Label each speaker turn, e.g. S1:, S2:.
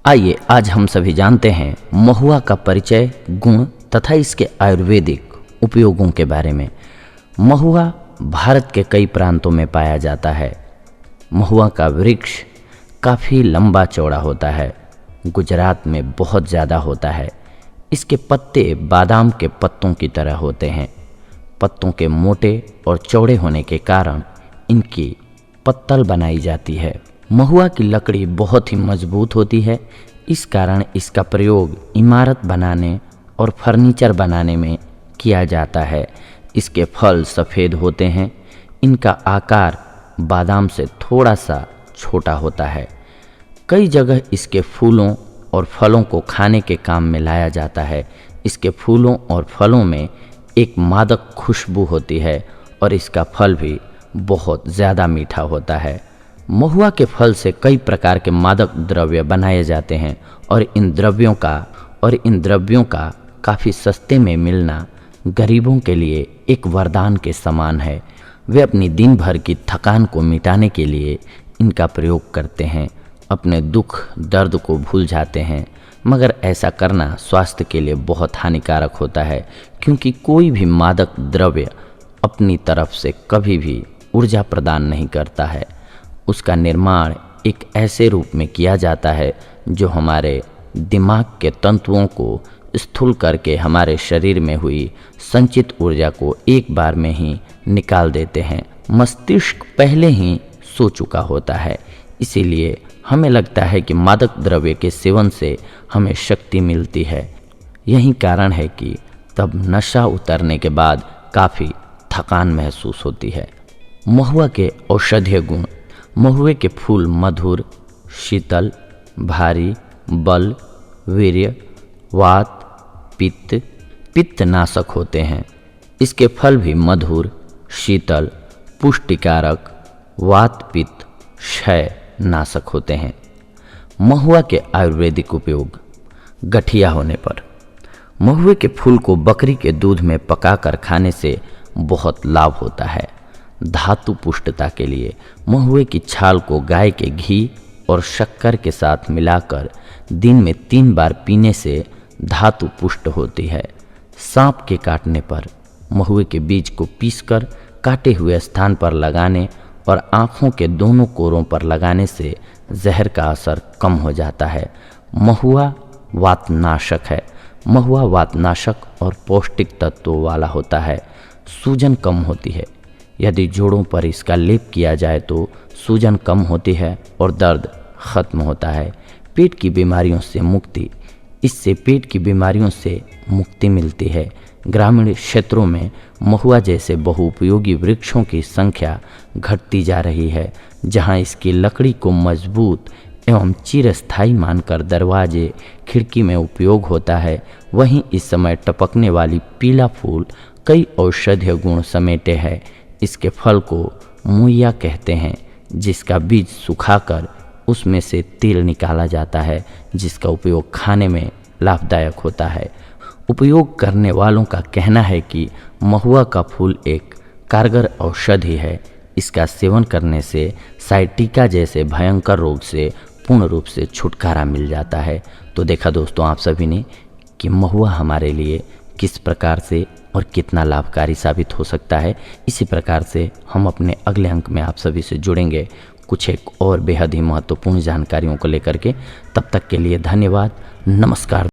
S1: आइए आज हम सभी जानते हैं महुआ का परिचय, गुण तथा इसके आयुर्वेदिक उपयोगों के बारे में। महुआ भारत के कई प्रांतों में पाया जाता है। महुआ का वृक्ष काफ़ी लंबा चौड़ा होता है। गुजरात में बहुत ज़्यादा होता है। इसके पत्ते बादाम के पत्तों की तरह होते हैं। पत्तों के मोटे और चौड़े होने के कारण इनकी पत्तल बनाई जाती है। महुआ की लकड़ी बहुत ही मजबूत होती है। इस कारण इसका प्रयोग इमारत बनाने और फर्नीचर बनाने में किया जाता है। इसके फल सफ़ेद होते हैं। इनका आकार बादाम से थोड़ा सा छोटा होता है। कई जगह इसके फूलों और फलों को खाने के काम में लाया जाता है। इसके फूलों और फलों में एक मादक खुशबू होती है और इसका फल भी बहुत ज़्यादा मीठा होता है। महुआ के फल से कई प्रकार के मादक द्रव्य बनाए जाते हैं और इन द्रव्यों का काफ़ी सस्ते में मिलना गरीबों के लिए एक वरदान के समान है। वे अपनी दिन भर की थकान को मिटाने के लिए इनका प्रयोग करते हैं, अपने दुख दर्द को भूल जाते हैं। मगर ऐसा करना स्वास्थ्य के लिए बहुत हानिकारक होता है, क्योंकि कोई भी मादक द्रव्य अपनी तरफ से कभी भी ऊर्जा प्रदान नहीं करता है। उसका निर्माण एक ऐसे रूप में किया जाता है जो हमारे दिमाग के तंतुओं को स्थूल करके हमारे शरीर में हुई संचित ऊर्जा को एक बार में ही निकाल देते हैं। मस्तिष्क पहले ही सो चुका होता है, इसीलिए हमें लगता है कि मादक द्रव्य के सेवन से हमें शक्ति मिलती है। यही कारण है कि तब नशा उतरने के बाद काफ़ी थकान महसूस होती है। महुआ के औषधीय गुण। महुए के फूल मधुर, शीतल, भारी, बल, वीर्य, वात, पित्तनाशक होते हैं। इसके फल भी मधुर, शीतल, पुष्टिकारक, वात पित्त क्षय नाशक होते हैं। महुआ के आयुर्वेदिक उपयोग। गठिया होने पर महुए के फूल को बकरी के दूध में पकाकर खाने से बहुत लाभ होता है। धातु पुष्टता के लिए महुए की छाल को गाय के घी और शक्कर के साथ मिलाकर दिन में 3 बार पीने से धातु पुष्ट होती है। सांप के काटने पर महुए के बीज को पीसकर काटे हुए स्थान पर लगाने और आँखों के दोनों कोरों पर लगाने से जहर का असर कम हो जाता है। महुआ वातनाशक है। महुआ वातनाशक और पौष्टिक तत्वों वाला होता है। सूजन कम होती है। यदि जोड़ों पर इसका लेप किया जाए तो सूजन कम होती है और दर्द खत्म होता है। पेट की बीमारियों से मुक्ति। इससे पेट की बीमारियों से मुक्ति मिलती है। ग्रामीण क्षेत्रों में महुआ जैसे बहुउपयोगी वृक्षों की संख्या घटती जा रही है। जहां इसकी लकड़ी को मजबूत एवं चिरस्थायी मानकर दरवाजे खिड़की में उपयोग होता है, वहीं इस समय टपकने वाली पीला फूल कई औषधीय गुण समेटे है। इसके फल को मुइया कहते हैं, जिसका बीज सुखाकर उसमें से तेल निकाला जाता है, जिसका उपयोग खाने में लाभदायक होता है। उपयोग करने वालों का कहना है कि महुआ का फूल एक कारगर औषधि है। इसका सेवन करने से साइटिका जैसे भयंकर रोग से पूर्ण रूप से छुटकारा मिल जाता है। तो देखा दोस्तों आप सभी ने कि महुआ हमारे लिए किस प्रकार से और कितना लाभकारी साबित हो सकता है। इसी प्रकार से हम अपने अगले अंक में आप सभी से जुड़ेंगे कुछ एक और बेहद ही महत्वपूर्ण जानकारियों को लेकर के। तब तक के लिए धन्यवाद। नमस्कार।